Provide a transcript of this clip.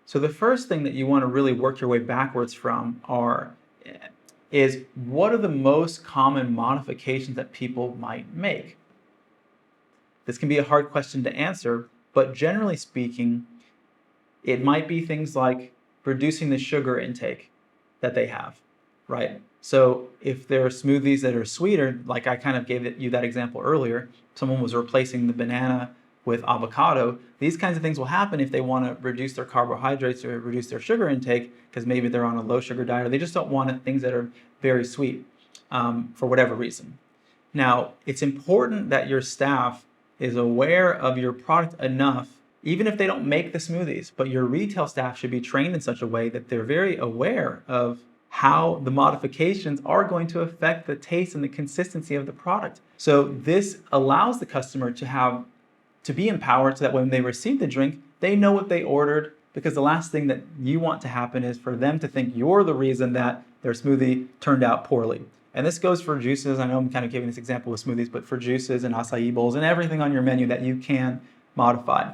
So the first thing that you want to really work your way backwards from is what are the most common modifications that people might make? This can be a hard question to answer, but generally speaking, it might be things like reducing the sugar intake that they have, right? So if there are smoothies that are sweeter, like I kind of gave you that example earlier, someone was replacing the banana with avocado, these kinds of things will happen if they want to reduce their carbohydrates or reduce their sugar intake because maybe they're on a low sugar diet or they just don't want things that are very sweet for whatever reason. Now, it's important that your staff is aware of your product enough, even if they don't make the smoothies, but your retail staff should be trained in such a way that they're very aware of how the modifications are going to affect the taste and the consistency of the product. So this allows the customer to be empowered so that when they receive the drink, they know what they ordered, because the last thing that you want to happen is for them to think you're the reason that their smoothie turned out poorly. And this goes for juices. I know I'm kind of giving this example with smoothies, but for juices and acai bowls and everything on your menu that you can modify.